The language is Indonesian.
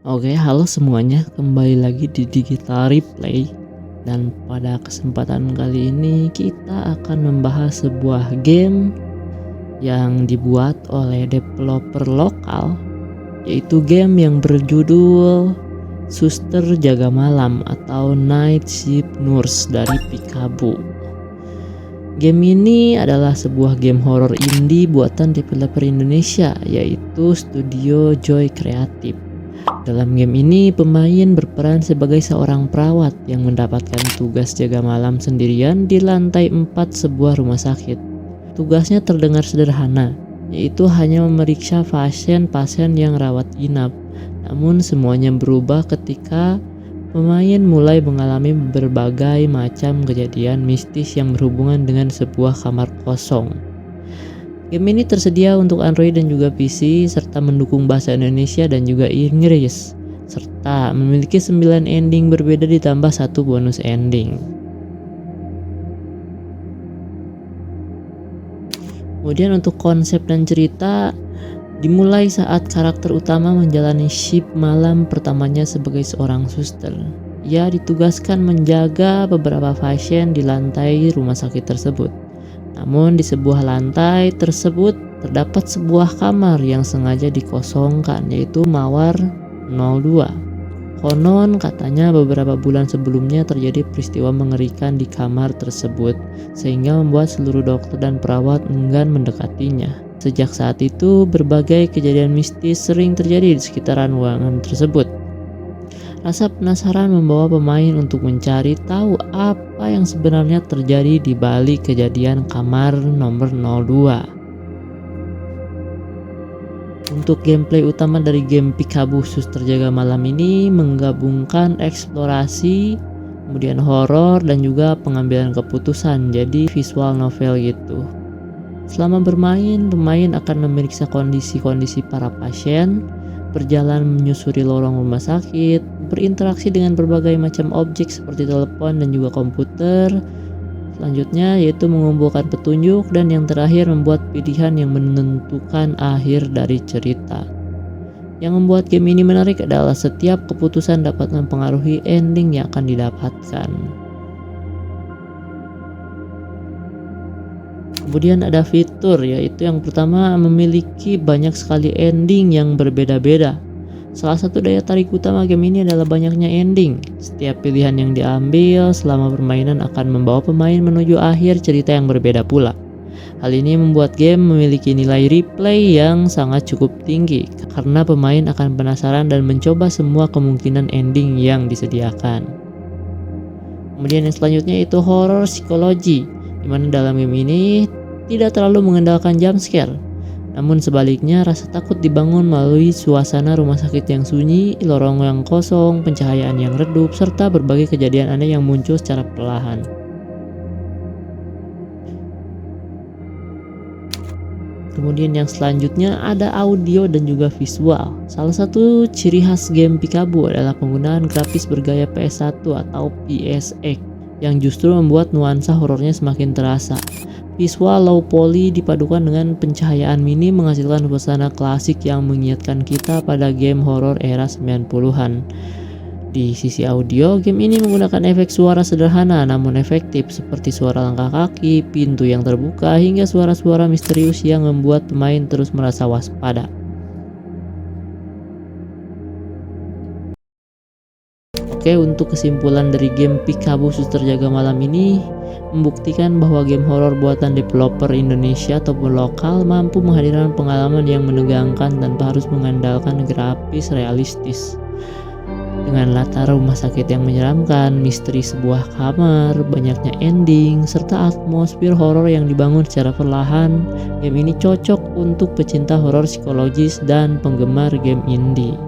Oke, halo semuanya, kembali lagi di Digital Replay. Dan pada kesempatan kali ini kita akan membahas sebuah game yang dibuat oleh developer lokal, yaitu game yang berjudul Suster Jaga Malam atau Night Shift Nurse dari Peekaboo. Game ini adalah sebuah game horror indie buatan developer Indonesia, yaitu Studio Joy Creative. Dalam game ini, pemain berperan sebagai seorang perawat yang mendapatkan tugas jaga malam sendirian di lantai 4 sebuah rumah sakit. Tugasnya terdengar sederhana, yaitu hanya memeriksa pasien-pasien yang rawat inap. Namun semuanya berubah ketika pemain mulai mengalami berbagai macam kejadian mistis yang berhubungan dengan sebuah kamar kosong. Game ini tersedia untuk Android dan juga PC, serta mendukung bahasa Indonesia dan juga Inggris, serta memiliki 9 ending berbeda ditambah 1 bonus ending. Kemudian untuk konsep dan cerita, dimulai saat karakter utama menjalani shift malam pertamanya sebagai seorang suster. Ia ditugaskan menjaga beberapa pasien di lantai rumah sakit tersebut. Namun di sebuah lantai tersebut terdapat sebuah kamar yang sengaja dikosongkan, yaitu Mawar 02. Konon katanya beberapa bulan sebelumnya terjadi peristiwa mengerikan di kamar tersebut, sehingga membuat seluruh dokter dan perawat enggan mendekatinya. Sejak saat itu, berbagai kejadian mistis sering terjadi di sekitaran ruangan tersebut. Rasa penasaran membawa pemain untuk mencari tahu apa yang sebenarnya terjadi di balik kejadian kamar nomor 02. Untuk gameplay utama dari game Peekaboo Suster Jaga Malam ini menggabungkan eksplorasi, kemudian horor dan juga pengambilan keputusan, jadi visual novel gitu. Selama bermain, pemain akan memeriksa kondisi-kondisi para pasien, berjalan menyusuri lorong rumah sakit, berinteraksi dengan berbagai macam objek seperti telepon dan juga komputer. Selanjutnya yaitu mengumpulkan petunjuk, dan yang terakhir membuat pilihan yang menentukan akhir dari cerita. Yang membuat game ini menarik adalah setiap keputusan dapat mempengaruhi ending yang akan didapatkan. Kemudian ada fitur, yaitu yang pertama memiliki banyak sekali ending yang berbeda-beda. Salah satu daya tarik utama game ini adalah banyaknya ending. Setiap pilihan yang diambil selama permainan akan membawa pemain menuju akhir cerita yang berbeda pula. Hal ini membuat game memiliki nilai replay yang sangat cukup tinggi, karena pemain akan penasaran dan mencoba semua kemungkinan ending yang disediakan. Kemudian yang selanjutnya itu horror psikologi, dimana dalam game ini tidak terlalu mengandalkan jump scare, namun sebaliknya rasa takut dibangun melalui suasana rumah sakit yang sunyi, lorong yang kosong, pencahayaan yang redup, serta berbagai kejadian aneh yang muncul secara perlahan. Kemudian yang selanjutnya ada audio dan juga visual. Salah satu ciri khas game Peekaboo adalah penggunaan grafis bergaya PS1 atau PSX yang justru membuat nuansa horornya semakin terasa. Visual low poly dipadukan dengan pencahayaan minim menghasilkan suasana klasik yang mengingatkan kita pada game horor era 90-an. Di sisi audio, game ini menggunakan efek suara sederhana namun efektif, seperti suara langkah kaki, pintu yang terbuka, hingga suara-suara misterius yang membuat pemain terus merasa waspada. Oke, untuk kesimpulan dari game Peekaboo Suster Jaga Malam ini membuktikan bahwa game horor buatan developer Indonesia ataupun lokal mampu menghadirkan pengalaman yang menegangkan tanpa harus mengandalkan grafis realistis. Dengan latar rumah sakit yang menyeramkan, misteri sebuah kamar, banyaknya ending, serta atmosfer horor yang dibangun secara perlahan, game ini cocok untuk pecinta horor psikologis dan penggemar game indie.